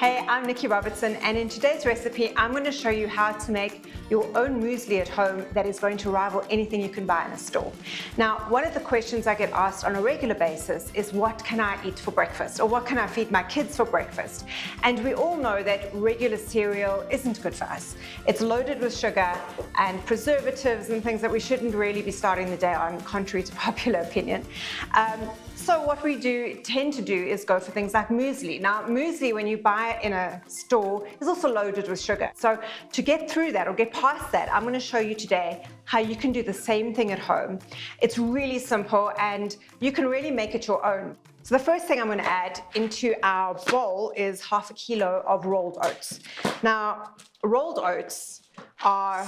Hey, I'm NicciRobertson, and in today's recipe, I'm going to show you how to make your own muesli at home that is going to rival anything you can buy in a store. Now, one of the questions I get asked on a regular basis is, what can I eat for breakfast? Or what can I feed my kids for breakfast? And we all know that regular cereal isn't good for us. It's loaded with sugar and preservatives and things that we shouldn't really be starting the day on, contrary to popular opinion. So what we tend to do is go for things like muesli. Now, muesli, when you buy it in a store, is also loaded with sugar. So to get through that or get past that, I'm going to show you today how you can do the same thing at home. It's really simple and you can really make it your own. So the first thing I'm going to add into our bowl is 1/2 kilo of rolled oats. Now, rolled oats are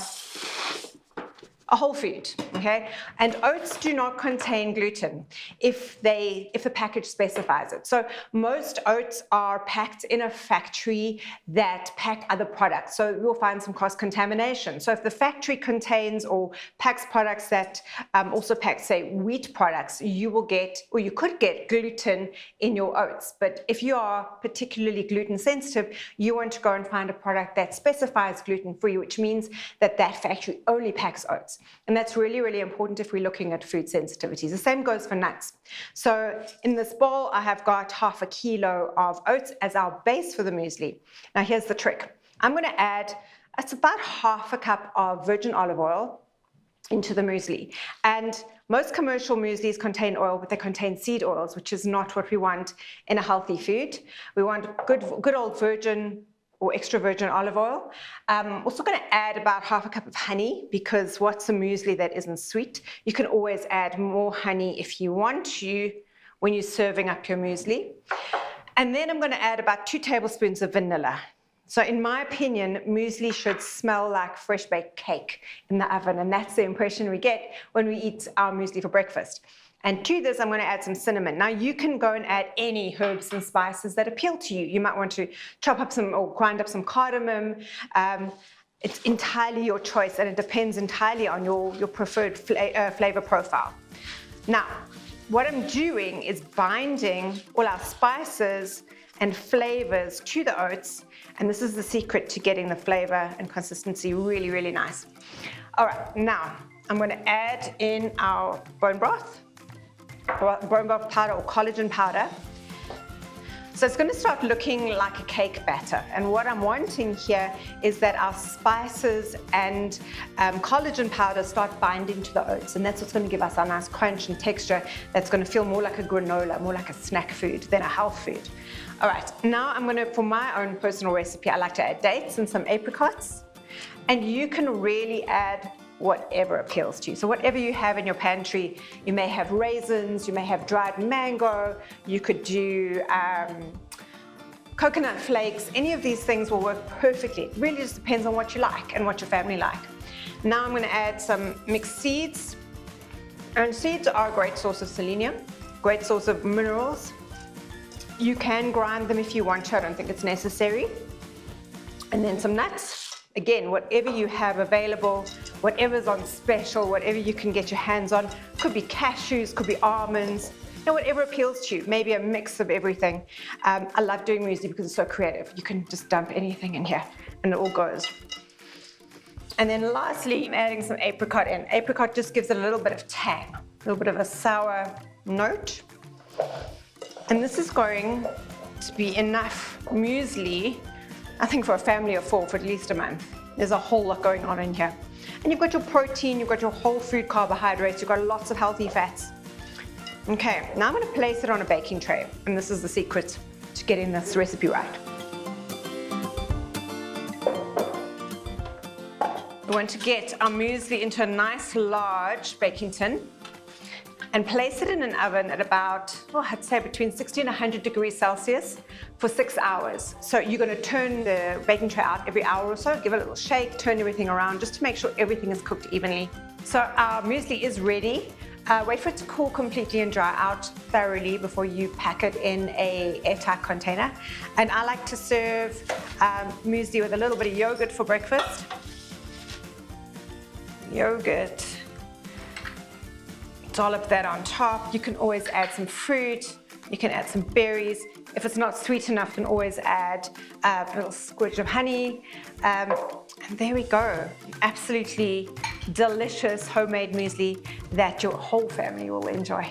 a whole food, okay? And oats do not contain gluten if the package specifies it. So most oats are packed in a factory that pack other products. So you'll find some cross-contamination. So if the factory contains or packs products that also pack, say, wheat products, you will get, or you could get, gluten in your oats. But if you are particularly gluten sensitive, you want to go and find a product that specifies gluten-free, which means that that factory only packs oats. And that's really, really important if we're looking at food sensitivities. The same goes for nuts. So in this bowl, I have got 1/2 kilo of oats as our base for the muesli. Now here's the trick. I'm going to add, it's about 1/2 cup of virgin olive oil into the muesli. And most commercial mueslis contain oil, but they contain seed oils, which is not what we want in a healthy food. We want good old virgin or extra virgin olive oil. Also going to add about 1/2 cup of honey, because what's a muesli that isn't sweet? You can always add more honey if you want to when you're serving up your muesli. And then I'm going to add about 2 tablespoons of vanilla. So in my opinion, muesli should smell like fresh baked cake in the oven, and that's the impression we get when we eat our muesli for breakfast. And to this, I'm going to add some cinnamon. Now, you can go and add any herbs and spices that appeal to you. You might want to chop up some or grind up some cardamom. It's entirely your choice, and it depends entirely on your preferred flavor profile. Now, what I'm doing is binding all our spices and flavors to the oats, and this is the secret to getting the flavor and consistency really, really nice. All right, now I'm going to add in our bone broth powder or collagen powder. So it's going to start looking like a cake batter. And what I'm wanting here is that our spices and collagen powder start binding to the oats. And that's what's going to give us our nice crunch and texture that's going to feel more like a granola, more like a snack food than a health food. All right, now I'm going to, for my own personal recipe, I like to add dates and some apricots. And you can really add whatever appeals to you. So whatever you have in your pantry, you may have raisins, you may have dried mango, you could do coconut flakes. Any of these things will work perfectly. It really just depends on what you like and what your family like. Now I'm going to add some mixed seeds. And seeds are a great source of selenium, great source of minerals. You can grind them if you want to. I don't think it's necessary. And then some nuts. Again, whatever you have available, whatever's on special, whatever you can get your hands on. Could be cashews, could be almonds, whatever appeals to you. Maybe a mix of everything. I love doing muesli because it's so creative. You can just dump anything in here and it all goes. And then lastly, I'm adding some apricot in. Apricot just gives it a little bit of tang, a little bit of a sour note. And this is going to be enough muesli, I think, for a family of 4 for at least a month. There's a whole lot going on in here. And you've got your protein, you've got your whole food carbohydrates, you've got lots of healthy fats. Okay, now I'm going to place it on a baking tray. And this is the secret to getting this recipe right. We want to get our muesli into a nice large baking tin and place it in an oven at about, I'd say between 60 and 100 degrees Celsius for 6 hours. So you're going to turn the baking tray out every hour or so, give it a little shake, turn everything around just to make sure everything is cooked evenly. So our muesli is ready. Wait for it to cool completely and dry out thoroughly before you pack it in an airtight container. And I like to serve muesli with a little bit of yogurt for breakfast. Yogurt dollop that on top. You can always add some fruit, you can add some berries. If it's not sweet enough, you can always add a little squirt of honey. And there we go. Absolutely delicious homemade muesli that your whole family will enjoy.